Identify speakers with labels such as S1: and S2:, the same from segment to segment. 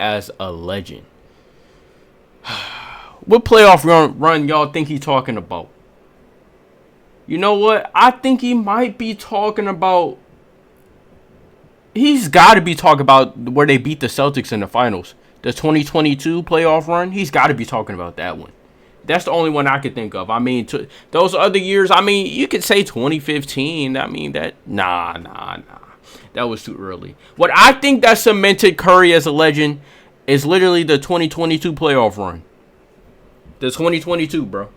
S1: as a legend. What playoff run y'all think he's talking about? You know what? I think he might be talking about... He's got to be talking about where they beat the Celtics in the finals. The 2022 playoff run. He's got to be talking about that one. That's the only one I could think of. I mean, those other years, I mean, you could say 2015. I mean, that... Nah. That was too early. What I think that cemented Curry as a legend is literally the 2022 playoff run. The 2022, bro.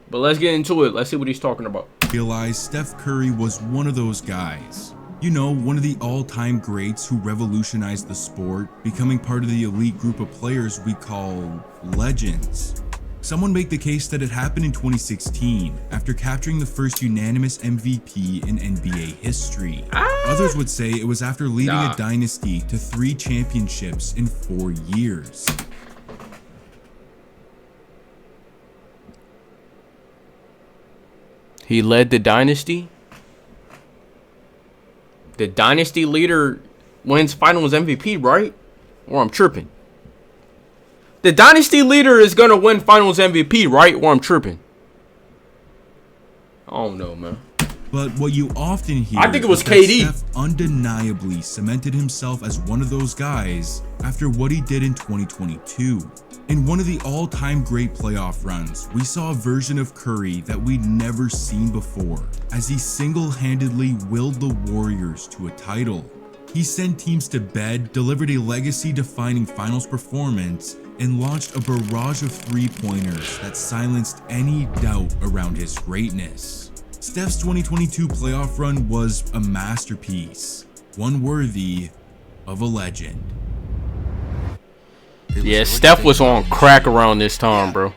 S1: But let's get into it. Let's see what he's talking about.
S2: Realize Steph Curry was one of those guys. You know, one of the all-time greats who revolutionized the sport, becoming part of the elite group of players we call legends. Someone make the case that it happened in 2016 after capturing the first unanimous MVP in NBA history. Others would say it was after leading a dynasty to 3 championships in 4 years.
S1: He led the dynasty? The dynasty leader wins finals MVP, right? Or I'm tripping. The dynasty leader is going to win finals MVP, right? Or I'm tripping. I don't know, man.
S2: But what you often hear,
S1: I think it was KD.
S2: Steph undeniably cemented himself as one of those guys after what he did in 2022. In one of the all-time great playoff runs, we saw a version of Curry that we'd never seen before, as he single-handedly willed the Warriors to a title. He sent teams to bed, delivered a legacy-defining finals performance, and launched a barrage of three-pointers that silenced any doubt around his greatness. Steph's 2022 playoff run was a masterpiece, one worthy of a legend.
S1: Yeah, Steph was on crack around this time, bro.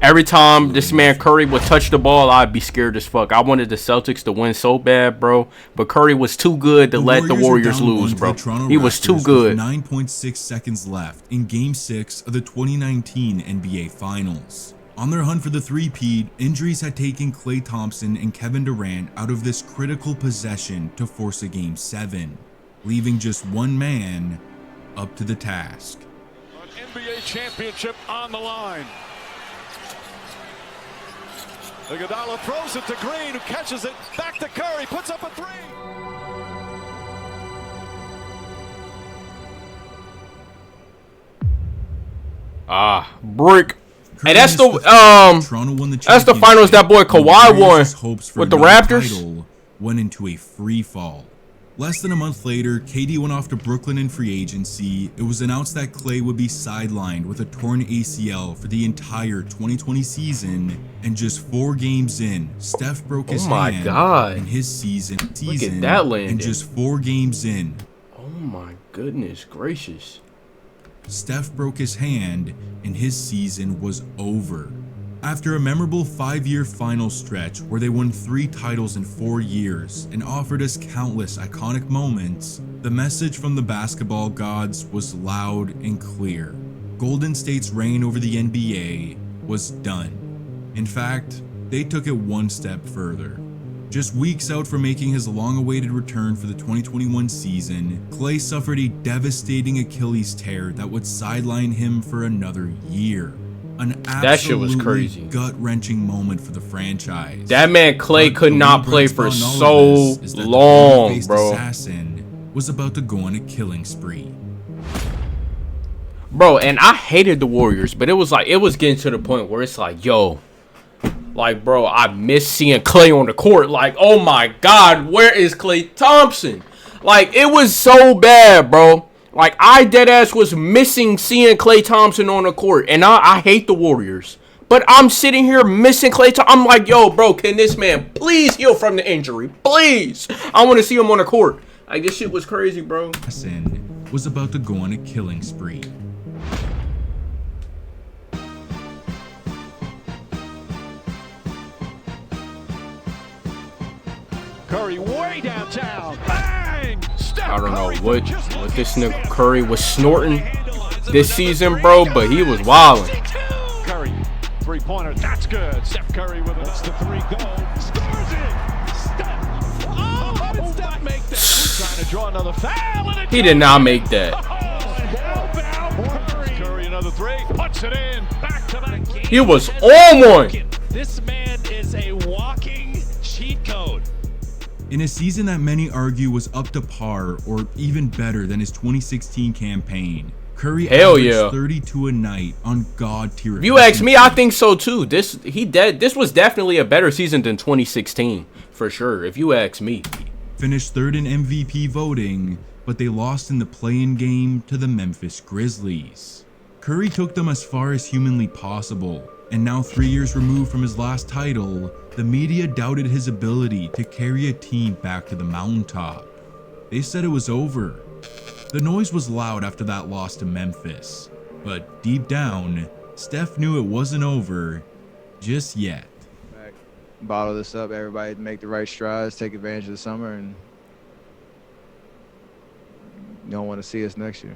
S1: Every time this man Curry would touch the ball, I'd be scared as fuck. I wanted the Celtics to win so bad, bro. But Curry was too good to let the Warriors lose, bro. He was too good.
S2: 9.6 seconds left in Game 6 of the 2019 NBA Finals. On their hunt for the three-peat, injuries had taken Klay Thompson and Kevin Durant out of this critical possession to force a Game 7, leaving just one man up to the task.
S3: An NBA championship on the line. Iguodala throws it to Green, who catches it. Back to Curry, puts up a three.
S1: Brick. Hey, that's the finals that boy Kawhi won with the Raptors.
S2: Went into a free fall. Less than a month later, KD went off to Brooklyn in free agency. It was announced that Klay would be sidelined with a torn ACL for the entire 2020 season, and just 4 games in, Steph broke his hand in his season.
S1: Look at that landing.
S2: And just 4 games in.
S1: Oh my goodness gracious.
S2: Steph broke his hand and his season was over. After a memorable 5-year final stretch where they won 3 titles in 4 years and offered us countless iconic moments, the message from the basketball gods was loud and clear. Golden State's reign over the NBA was done. In fact, they took it one step further. Just weeks out from making his long-awaited return for the 2021 season, Klay suffered a devastating Achilles tear that would sideline him for another year. An
S1: that shit was crazy.
S2: Gut-wrenching moment for the franchise.
S1: That man Klay could not play for so long, bro.
S2: Assassin was about to go on a killing spree.
S1: Bro, and I hated the Warriors, but it was getting to the point where it's like, yo, like, bro, I miss seeing Klay on the court. Like, oh my God, where is Klay Thompson? Like, it was so bad, bro. Like, I deadass was missing seeing Klay Thompson on the court. And I hate the Warriors. But I'm sitting here missing Klay Thompson. I'm like, yo, bro, can this man please heal from the injury? Please. I want to see him on the court. Like, this shit was crazy, bro.
S2: Hassan was about to go on a killing spree.
S3: Curry way downtown. Bang! Steph
S1: I don't know
S3: Curry
S1: what this nigga Curry was snorting this season, bro, but he was wilding.
S3: Curry, three-pointer, that's good. Steph Curry with it. That's the 3 goal. Scores it! Steph! Oh, how did Steph make that? He's trying to draw another foul. And
S1: he did not make that.
S3: the three. Puts it in. Back to back.
S1: He was on one.
S4: This man is a walking cheat code.
S2: In a season that many argue was up to par or even better than his 2016 campaign, Curry averaged 32 a night on god tier.
S1: If you ask me, I think so too. This was definitely a better season than 2016 for sure. If you ask me,
S2: finished third in MVP voting, but they lost in the play-in game to the Memphis Grizzlies. Curry took them as far as humanly possible, and now 3 years removed from his last title, the media doubted his ability to carry a team back to the mountaintop. They said it was over. The noise was loud after that loss to Memphis, but deep down, Steph knew it wasn't over just yet.
S5: Bottle this up, everybody make the right strides, take advantage of the summer, and you don't want to see us next year.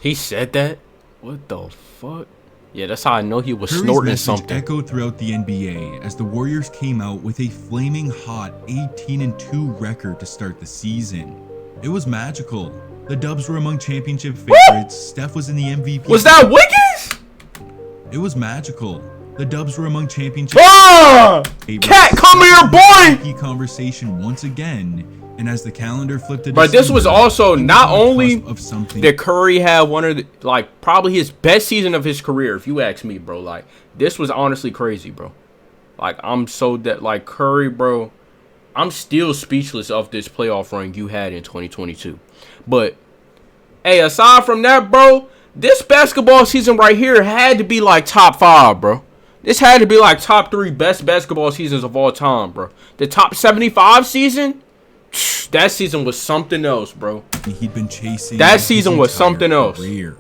S1: he said that. What the fuck? Yeah, that's how I know he was
S2: Curry's
S1: snorting
S2: message
S1: something.
S2: echoed throughout the NBA as the Warriors came out with a flaming hot 18-2 record to start the season. It was magical. The Dubs were among championship favorites. Steph was in the MVP.
S1: Was that Wiggins?
S2: It was magical. The Dubs were among championship favorites.
S1: Cat, come here, boy!
S2: MVP conversation once again. And as the calendar flipped to
S1: But this was
S2: December,
S1: also
S2: he
S1: not
S2: was on the
S1: only
S2: cusp of something.
S1: that Curry had one of the, like, probably his best season of his career, if you ask me, bro. Like, this was honestly crazy, bro. Like, I'm so that, like, Curry, bro, I'm still speechless of this playoff run you had in 2022. But, hey, aside from that, bro, this basketball season right here had to be, like, top 5, bro. This had to be, like, top 3 best basketball seasons of all time, bro. The top 75 season? That season was something else, bro.
S2: He'd been chasing.
S1: That season was something else.
S2: Career.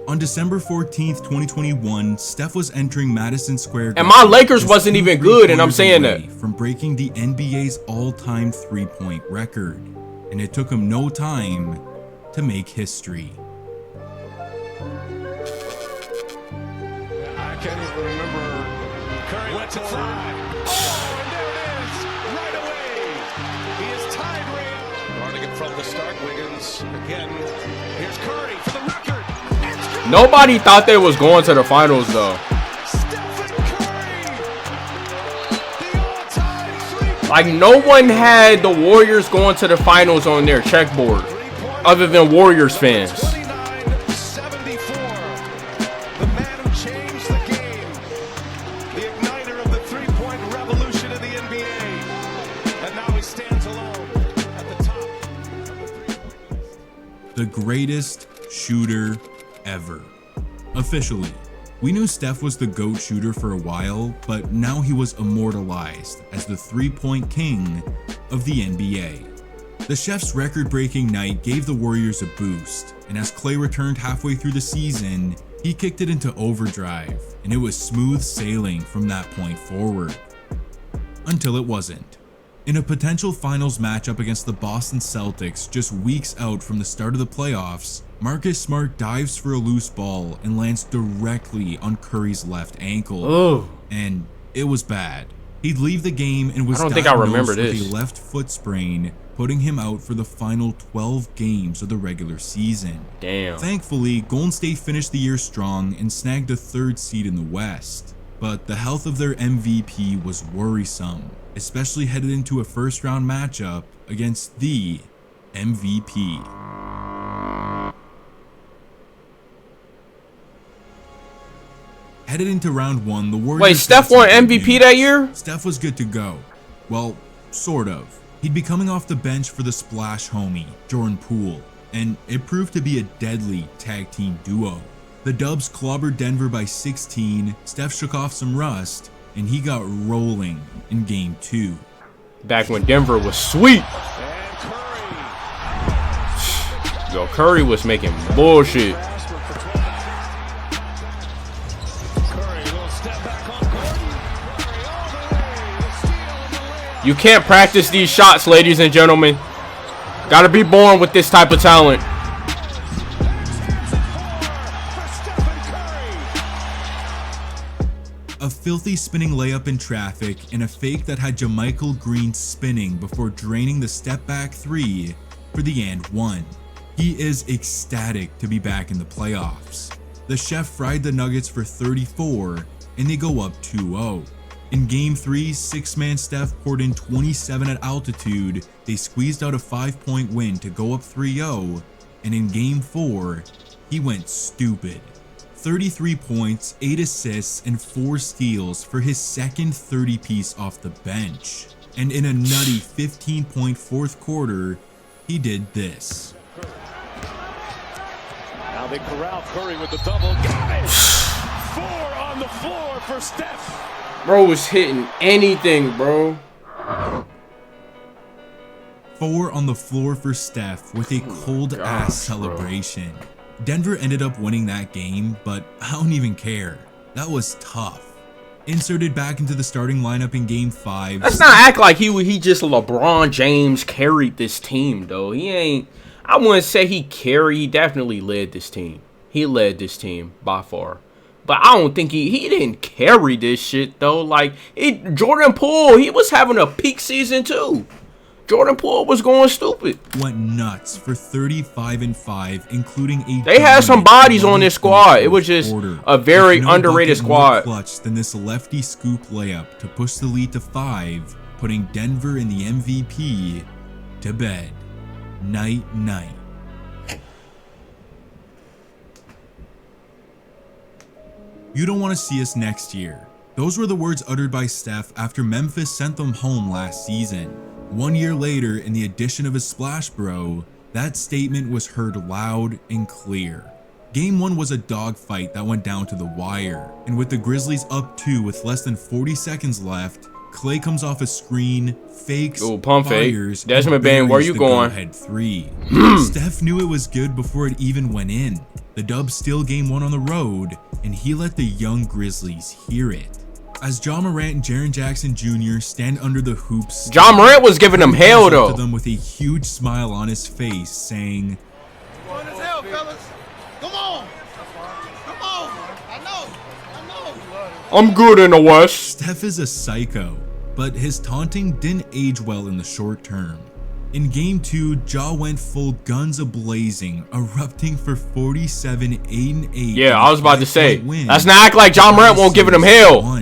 S2: On December 14th, 2021, Steph was entering Madison Square Garden.
S1: And my Lakers
S2: just
S1: wasn't even good, and I'm saying
S2: away
S1: that.
S2: from breaking the NBA's all-time three-point record. And it took him no time to make history.
S3: I can't even remember. Curry went to fly. Oh, and there it is, right away. He is tied Ray. Guarding it from the start, Wiggins again. Here's Curry for the record.
S1: Nobody thought they was going to the finals, though.
S3: Steph Curry, the all-time three.
S1: Like, no one had the Warriors going to the finals on their checkboard, other than Warriors fans.
S3: 29-74. The man who changed the game. The igniter of the three-point revolution in the NBA. And now he stands alone at the top of the three-point list.
S2: The greatest shooter ever. Officially, we knew Steph was the GOAT shooter for a while, but now he was immortalized as the three-point king of the NBA. The Chef's record-breaking night gave the Warriors a boost, and as Clay returned halfway through the season, he kicked it into overdrive, and it was smooth sailing from that point forward. Until it wasn't. In a potential finals matchup against the Boston Celtics just weeks out from the start of the playoffs, Marcus Smart dives for a loose ball and lands directly on Curry's left ankle.
S1: Oh.
S2: And it was bad. He'd leave the game and was
S1: I don't think I remember
S2: diagnosed with
S1: this.
S2: a left foot sprain, putting him out for the final 12 games of the regular season.
S1: Damn.
S2: Thankfully, Golden State finished the year strong and snagged the 3rd seed in the West. But the health of their MVP was worrisome, especially headed into a first-round matchup against the MVP. Headed into round 1, the Warriors...
S1: Wait, Steph won MVP that year?
S2: Steph was good to go. Well, sort of. He'd be coming off the bench for the splash homie, Jordan Poole, and it proved to be a deadly tag team duo. The Dubs clobbered Denver by 16, Steph shook off some rust, and he got rolling in Game 2.
S1: Back when Denver was sweet.
S3: And Curry.
S1: Yo, Curry was making bullshit.
S3: Curry will step back on Gordon. Curry all the way. The steal and the layup.
S1: You can't practice these shots, ladies and gentlemen. Gotta be born with this type of talent.
S2: A filthy spinning layup in traffic and a fake that had JaMychal Green spinning before draining the step back 3 for the and 1. He is ecstatic to be back in the playoffs. The Chef fried the Nuggets for 34, and they go up 2-0. In Game 3, six-man Steph poured in 27 at altitude. They squeezed out a 5-point win to go up 3-0, and in Game 4, he went stupid. 33 points, 8 assists, and 4 steals for his second 30-piece off the bench. And in a nutty 15-point fourth quarter, he did this.
S4: Now they corral Curry with the double. Got it! 4 on the floor for Steph.
S1: Bro was hitting anything, bro.
S2: 4 on the floor for Steph with a cold-ass celebration. Bro. Denver ended up winning that game, but I don't even care. That was tough. Inserted back into the starting lineup in Game 5.
S1: Let's not act like he just LeBron James carried this team, though. He ain't. I wouldn't say he carried. He definitely led this team. He led this team by far. But I don't think he didn't carry this shit, though. Like, Jordan Poole, he was having a peak season, too. Jordan Poole was going stupid.
S2: Went nuts for 35 and 5, including a.
S1: They had some bodies on this squad. It was just a very underrated squad.
S2: Clutch than this lefty scoop layup to push the lead to 5, putting Denver in the MVP to bed. Night night. You don't want to see us next year. Those were the words uttered by Steph after Memphis sent them home last season. 1 year later, in the addition of his Splash Bro, that statement was heard loud and clear. Game 1 was a dogfight that went down to the wire, and with the Grizzlies up 2 with less than 40 seconds left, Clay comes off a screen, fakes,
S1: pump
S2: fires,
S1: fake. Desmond Bain, where you going?
S2: Head 3. Steph knew it was good before it even went in. The Dubs steal Game 1 on the road, and he let the young Grizzlies hear it. As Ja Morant and Jaren Jackson Jr. stand under the hoops,
S1: Ja Morant was giving them hell, though.
S2: To them with a huge smile on his face, saying,
S6: "Come on as hell, fellas. Come on. Come on. I know.
S1: I'm good in the West."
S2: Steph is a psycho, but his taunting didn't age well in the short term. In Game 2, Ja went full guns a-blazing, erupting for 47, 8 and 8.
S1: Yeah, I was about to say, let's not act like Ja Morant won't give him hell.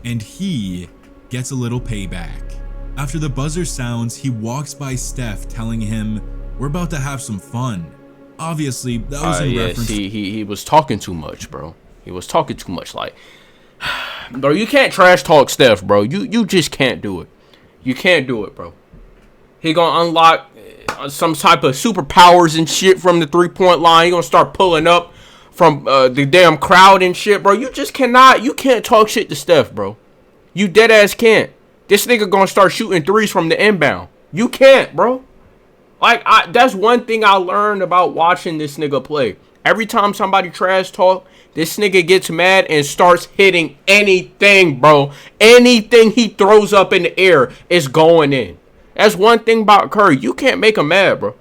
S2: And he gets a little payback. After the buzzer sounds, he walks by Steph, telling him, "We're about to have some fun." Obviously, that was in reference.
S1: He was talking too much, bro. He was talking too much. Like, bro, you can't trash talk Steph, bro. You just can't do it. You can't do it, bro. He gonna unlock some type of superpowers and shit from the 3-point line. He gonna start pulling up from the damn crowd and shit, bro. You just cannot. You can't talk shit to Steph, bro. You dead ass can't. This nigga gonna start shooting threes from the inbound. You can't, bro. Like, that's one thing I learned about watching this nigga play. Every time somebody trash talk, this nigga gets mad and starts hitting anything, bro. Anything he throws up in the air is going in. That's one thing about Curry. You can't make him mad, bro.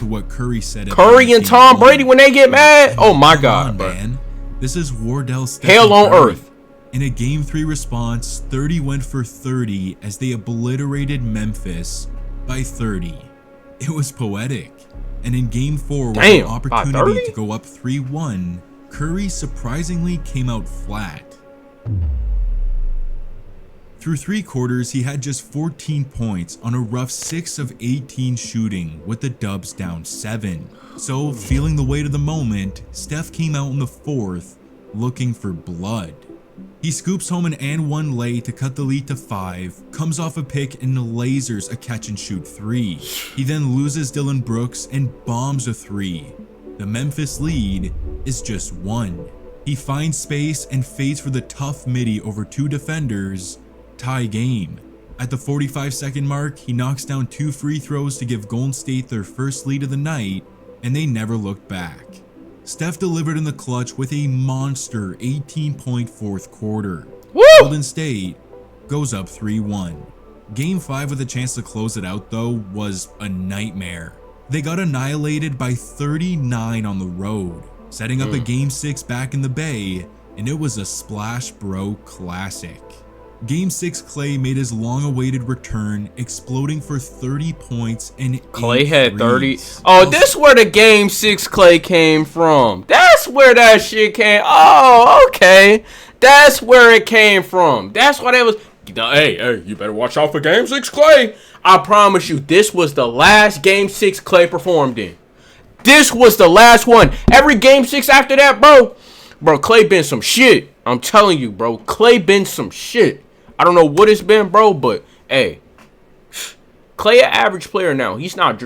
S2: What Curry said.
S1: Curry and Tom Brady, when they get mad, oh my God, bro.
S2: Man. This is Wardell Steph.
S1: Hell on earth.
S2: In a Game 3 response, 30 went for 30 as they obliterated Memphis by 30. It was poetic. And in Game 4, with an opportunity to go up 3-1, Curry surprisingly came out flat. Through 3 quarters, he had just 14 points on a rough 6 of 18 shooting with the Dubs down 7. So, feeling the weight of the moment, Steph came out in the 4th looking for blood. He scoops home an and-one lay to cut the lead to 5, comes off a pick and lasers a catch-and-shoot 3. He then loses Dillon Brooks and bombs a 3. The Memphis lead is just 1. He finds space and fades for the tough midi over 2 defenders. Tie game. At the 45-second mark, he knocks down 2 free throws to give Golden State their first lead of the night, and they never looked back. Steph delivered in the clutch with a monster 18-point fourth quarter.
S1: Woo!
S2: Golden State goes up 3-1. Game 5 with a chance to close it out, though, was a nightmare. They got annihilated by 39 on the road, setting up a Game 6 back in the Bay, and it was a Splash Bro classic. Game 6 Clay made his long-awaited return, exploding for 30 points and 8
S1: Clay had 30.
S2: threes.
S1: Oh, this where the Game 6 Clay came from. That's where that shit came. Oh, okay. That's where it came from. That's why that was. Hey, you better watch out for Game 6 Clay. I promise you, this was the last Game 6 Clay performed in. This was the last one. Every Game 6 after that, bro, Clay been some shit. I'm telling you, bro. Clay been some shit. I don't know what it's been, bro, but hey, Clay an average player now. He's not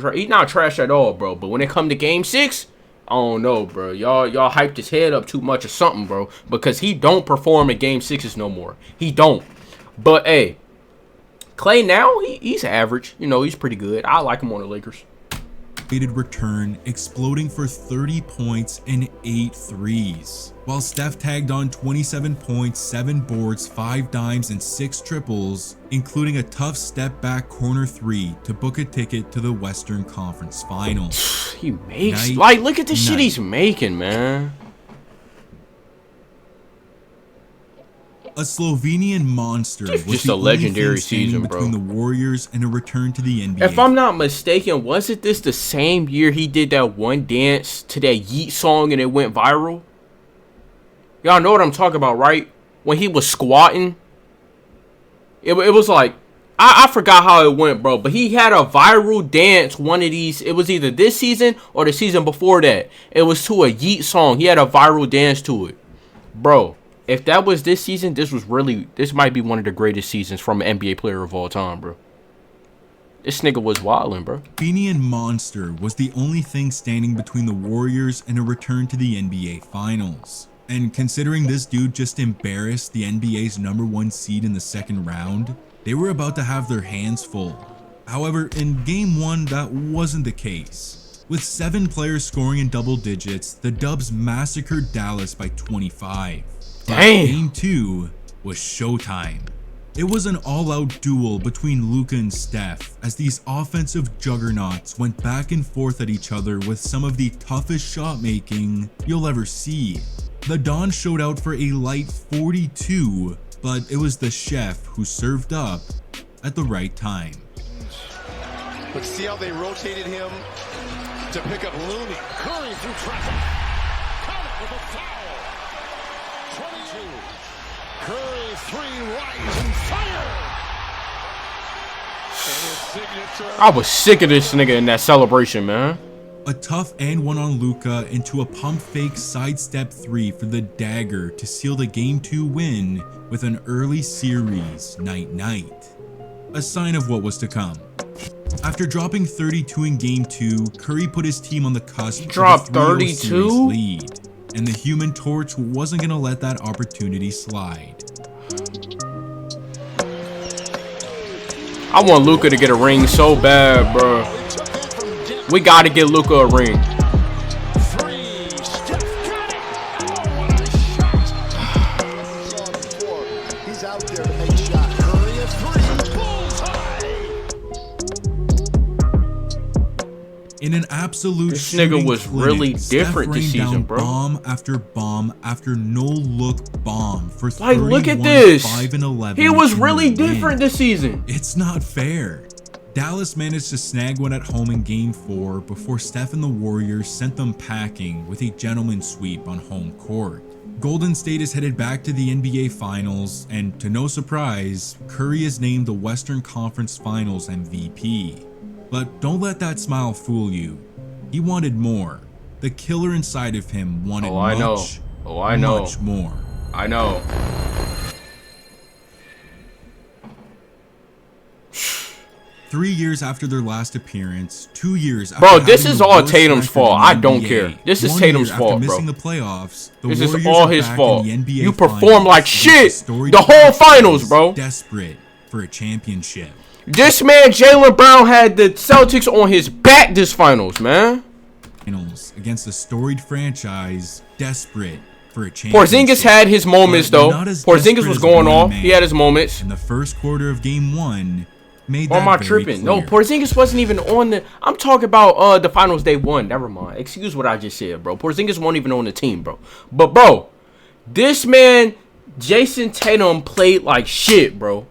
S1: trash at all, bro. But when it come to Game 6, I don't know, bro. Y'all hyped his head up too much or something, bro, because he don't perform in Game 6s no more. He don't. But hey, Clay now, he's average. You know, he's pretty good. I like him on the Lakers.
S2: Return, exploding for 30 points and 8 threes, while Steph tagged on 27 points, 7 boards, 5 dimes, and 6 triples, including a tough step-back corner 3 to book a ticket to the Western Conference Finals.
S1: He makes look at the shit he's making, man.
S2: A Slovenian monster was
S1: just
S2: the
S1: a legendary
S2: only thing standing
S1: season, bro.
S2: between the Warriors and a return to the NBA.
S1: If I'm not mistaken, wasn't this the same year he did that one dance to that Yeet song and it went viral? Y'all know what I'm talking about, right? When he was squatting. It was like, I forgot how it went, bro. But he had a viral dance one of these. It was either this season or the season before that. It was to a Yeet song. He had a viral dance to it. Bro. If that was this season, this might be one of the greatest seasons from an NBA player of all time, bro. This nigga was wildin', bro.
S2: Slovenian monster was the only thing standing between the Warriors and a return to the NBA Finals. And considering this dude just embarrassed the NBA's #1 seed in the second round, they were about to have their hands full. However, in Game 1, that wasn't the case. With 7 players scoring in double digits, the Dubs massacred Dallas by 25.
S1: Damn.
S2: Game 2 was showtime. It was an all-out duel between Luka and Steph as these offensive juggernauts went back and forth at each other with some of the toughest shot making you'll ever see. The Don showed out for a light 42, but it was the chef who served up at the right time.
S3: But see how they rotated him to pick up Looney.
S4: Curry through traffic. Caught it with a foul. 22. Curry, 3 right and fire.
S3: And his signature.
S1: I was sick of this nigga in that celebration, man.
S2: A tough and one on Luka into a pump fake sidestep 3 for the dagger to seal the Game 2 win with an early series night-night. A sign of what was to come. After dropping 32 in Game 2, Curry put his team on the cusp of a 3-0 series lead. And the Human Torch wasn't going to let that opportunity slide.
S1: I want Luka to get a ring so bad, bro. We got to get Luka a ring.
S4: 3. Steph got it. Oh, what a shot.
S6: He's out there to make shots.
S4: Curry at 3. Bullseye.
S2: In an absolute
S1: This nigga was
S2: clinic,
S1: really
S2: Steph
S1: different this
S2: rained
S1: season,
S2: down
S1: bro.
S2: Bomb after no-look bomb for
S1: Like,
S2: 31,
S1: look at this.
S2: 5 and 11.
S1: He was
S2: to
S1: really
S2: win.
S1: different this season.
S2: It's not fair. Dallas managed to snag one at home in Game 4 before Steph and the Warriors sent them packing with a gentleman's sweep on home court. Golden State is headed back to the NBA Finals, and to no surprise, Curry is named the Western Conference Finals MVP. But don't let that smile fool you. He wanted more. The killer inside of him wanted much more.
S1: I know.
S2: 3 years after their last appearance, 2 years after
S1: Bro, this
S2: having
S1: is
S2: the
S1: all
S2: worst
S1: Tatum's
S2: record
S1: fault.
S2: in the
S1: I don't
S2: NBA,
S1: care. This is
S2: 1
S1: Tatum's
S2: year
S1: fault,
S2: after
S1: bro.
S2: missing the playoffs, the
S1: This is
S2: Warriors
S1: all
S2: are
S1: his
S2: back
S1: fault.
S2: in the NBA
S1: You performed
S2: Finals
S1: like
S2: against
S1: shit
S2: storied
S1: the whole
S2: Celtics,
S1: finals, bro.
S2: Desperate for a championship.
S1: This man, Jaylen Brown, had the Celtics on his back this finals, man.
S2: Finals against a storied franchise, desperate for a championship.
S1: Porzingis had his moments,
S2: But
S1: though.
S2: not as
S1: Porzingis
S2: desperate
S1: was
S2: as
S1: going
S2: one
S1: off.
S2: man.
S1: He had his moments.
S2: In the first quarter of Game 1, made
S1: Or
S2: that
S1: am I
S2: very
S1: tripping?
S2: clear.
S1: No, Porzingis wasn't even on the. I'm talking about the finals they won. Never mind. Excuse what I just said, bro. Porzingis wasn't even on the team, bro. But bro, this man Jason Tatum played like shit, bro.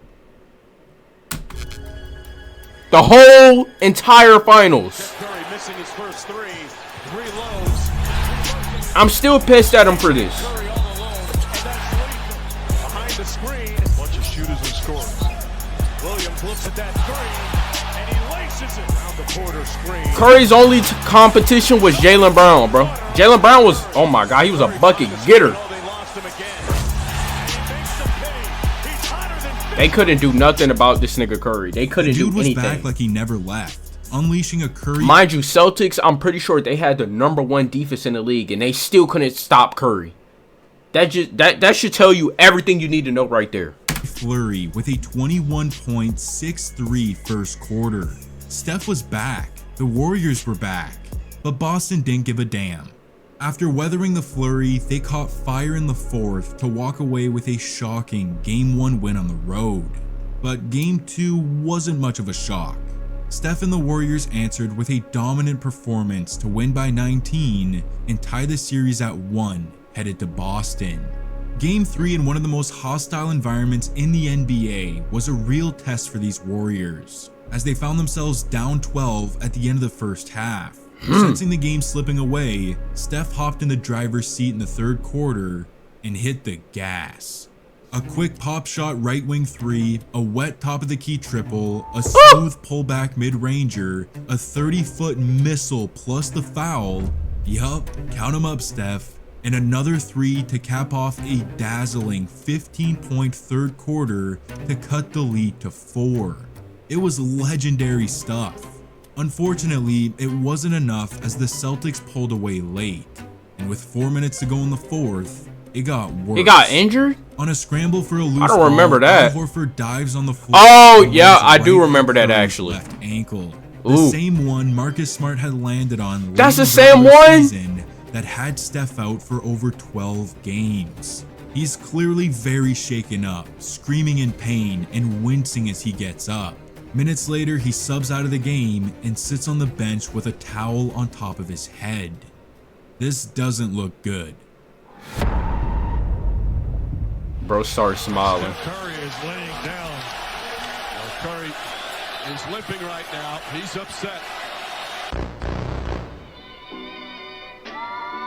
S1: The whole entire finals.
S3: Curry missing his first three. Three lows.
S1: I'm still pissed at him for this.
S3: Curry all alone. And that's lethal. Behind the screen. Bunch of shooters and scorers. Williams looks at that three. And he laces it around the Porter screen.
S1: Curry's only competition was Jaylen Brown, bro. Jaylen Brown was, oh my God, he was a bucket getter.
S3: They lost him again. He makes the pay. He's hotter than
S1: They couldn't do nothing about this nigga Curry. They couldn't do
S2: Dude was
S1: anything.
S2: back like he never left, unleashing a Curry.
S1: Mind you, Celtics, I'm pretty sure they had the #1 defense in the league, and they still couldn't stop Curry. That should tell you everything you need to know right there.
S2: Flurry with a 21.63 first quarter. Steph was back. The Warriors were back. But Boston didn't give a damn. After weathering the flurry, they caught fire in the fourth to walk away with a shocking Game 1 win on the road. But Game 2 wasn't much of a shock. Steph and the Warriors answered with a dominant performance to win by 19 and tie the series at 1, headed to Boston. Game 3 in one of the most hostile environments in the NBA was a real test for these Warriors, as they found themselves down 12 at the end of the first half. Sensing the game slipping away, Steph hopped in the driver's seat in the third quarter and hit the gas. A quick pop shot right wing three, a wet top of the key triple, a smooth pullback mid-ranger, a 30-foot missile plus the foul. Yup, count 'em up, Steph. And another three to cap off a dazzling 15-point third quarter to cut the lead to 4. It was legendary stuff. Unfortunately, it wasn't enough as the Celtics pulled away late, and with 4 minutes to go in the fourth, it got worse.
S1: He got injured?
S2: On a scramble for a loose
S1: I don't remember
S2: ball,
S1: that.
S2: Al Horford dives on the floor.
S1: Oh,
S2: and
S1: yeah,
S2: lands
S1: I do
S2: right
S1: remember
S2: on
S1: that
S2: Curry's
S1: actually.
S2: Left ankle. The
S1: Ooh.
S2: same one Marcus Smart had landed on. late
S1: That's
S2: in
S1: the same
S2: regular
S1: one?
S2: season that had Steph out for over 12 games. He's clearly very shaken up, screaming in pain and wincing as he gets up. Minutes later, he subs out of the game and sits on the bench with a towel on top of his head. This doesn't look good.
S1: Bro started smiling.
S4: Curry is laying down. Curry is limping right now. He's upset.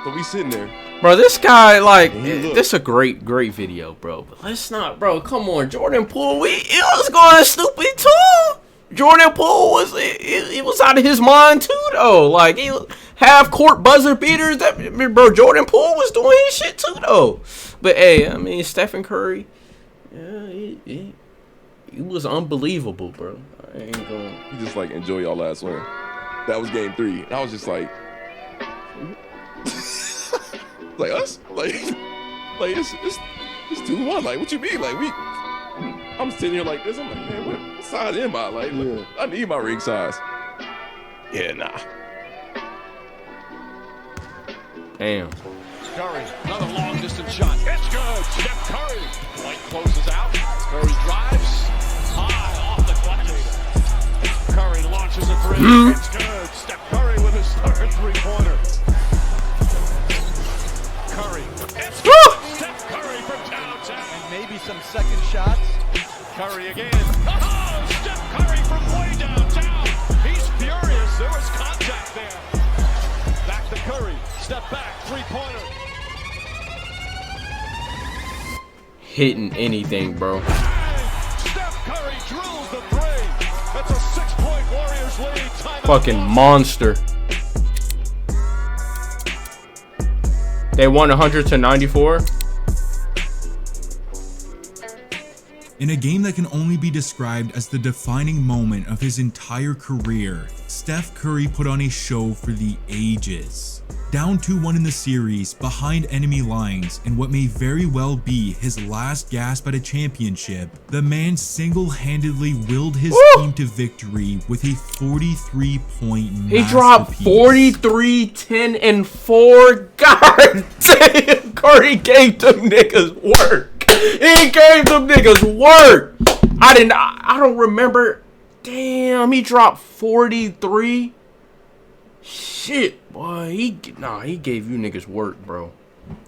S7: So we sitting there.
S1: Bro, this guy, like,
S7: And he looked.
S1: this a great video, bro. But let's not, bro. Come on, Jordan Poole. He was going stupid too. Jordan Poole was he was out of his mind too, though. Like, he half court buzzer beaters. Bro, Jordan Poole was doing his shit too, though. But hey, I mean, Stephen Curry, yeah, he was unbelievable, bro. I ain't going.
S7: You just like enjoy y'all last win. That was game 3. And I was just like, like us, like it's 2-1. Like, what you mean? Like I'm sitting here like this. I'm like, man, what size am I? Like, look, I need my ring size. Yeah, nah.
S1: Damn.
S4: Curry, another long distance shot. It's good. Steph Curry. White closes out. Curry drives. High off the deflector. Curry launches a three. It's good. Steph Curry with his third three-pointer. Curry. It's good. Steph Curry from downtown.
S6: And maybe some second shots.
S4: Curry again. Oh, Steph Curry from way downtown. He's furious. There was contact there. Back to Curry. Step back. Three-pointer.
S1: Hitting anything, bro.
S4: Steph Curry drills the three. That's a 6-point Warriors lead. Time
S1: Fucking monster. They won 100-94.
S2: In a game that can only be described as the defining moment of his entire career, Steph Curry put on a show for the ages. Down 2-1 in the series, behind enemy lines, in what may very well be his last gasp at a championship, the man single-handedly willed his team to victory with a 43-point masterpiece.
S1: He dropped 43, 10, and 4. God damn, Curry gave them niggas work. He gave them niggas work. I don't remember. Damn, he dropped 43. Shit, boy. He gave you niggas work, bro.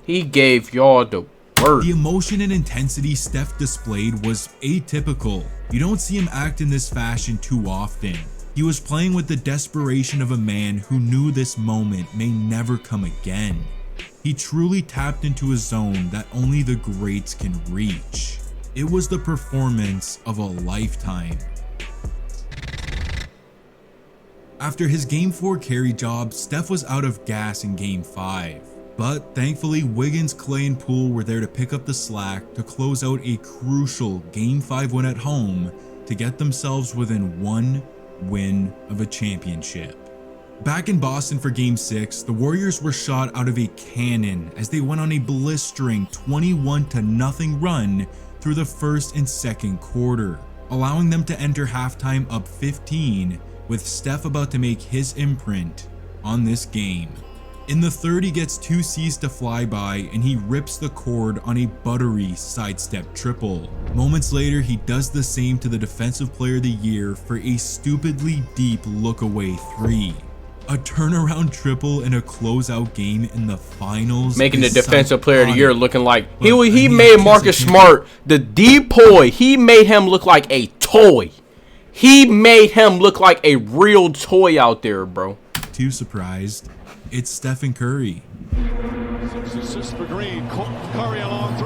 S1: He gave y'all the Word.
S2: The emotion and intensity Steph displayed was atypical. You don't see him act in this fashion too often. He was playing with the desperation of a man who knew this moment may never come again. He truly tapped into a zone that only the greats can reach. It was the performance of a lifetime. After his Game 4 carry job, Steph was out of gas in Game 5. But thankfully, Wiggins, Clay, and Poole were there to pick up the slack to close out a crucial Game 5 win at home to get themselves within one win of a championship. Back in Boston for Game 6, the Warriors were shot out of a cannon as they went on a blistering 21-0 run through the first and second quarter, allowing them to enter halftime up 15, with Steph about to make his imprint on this game. In the third, he gets 2 C's to fly by and he rips the cord on a buttery sidestep triple. Moments later, he does the same to the Defensive Player of the Year for a stupidly deep look-away 3. A turnaround triple in a closeout game in the finals,
S1: making the Defensive Player of the Year looking like he made Marcus Smart, the depoy. He made him look like a toy. He made him look like a real toy out there, bro.
S2: Too surprised. It's Stephen Curry.
S3: 6 assists for Green. Curry along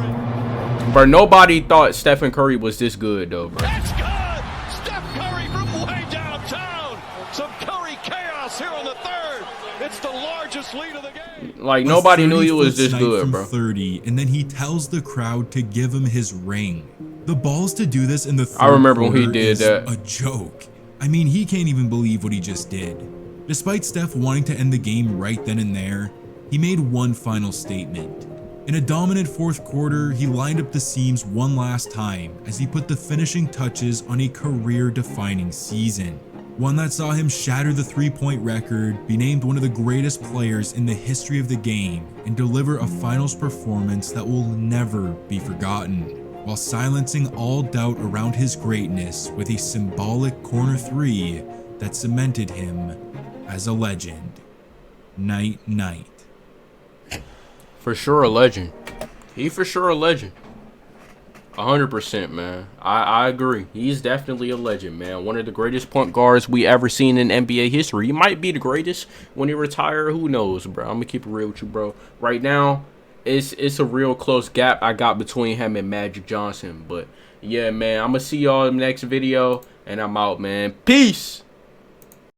S3: 3.
S1: Bro, nobody thought Stephen Curry was this good, though, bro.
S3: That's good. Steph Curry from way downtown. Some Curry chaos here in the third. It's the largest lead of the game.
S1: Like, nobody knew he was this good,
S2: from
S1: bro.
S2: 30, and then he tells the crowd to give him his ring. The balls to do this in the third
S1: I remember when he
S2: quarter
S1: did
S2: is
S1: that.
S2: a joke. I mean, he can't even believe what he just did. Despite Steph wanting to end the game right then and there, he made one final statement. In a dominant fourth quarter, he lined up the seams one last time as he put the finishing touches on a career-defining season. One that saw him shatter the three-point record, be named one of the greatest players in the history of the game, and deliver a finals performance that will never be forgotten, while silencing all doubt around his greatness with a symbolic corner 3 that cemented him as a legend. Night, night.
S1: For sure a legend. He for sure a legend. 100%, man. I agree. He's definitely a legend, man. One of the greatest point guards we ever seen in NBA history. He might be the greatest when he retire. Who knows, bro? I'm gonna keep it real with you, bro. Right now, it's a real close gap I got between him and Magic Johnson. But yeah, man, I'm gonna see y'all in the next video, and I'm out, man. Peace.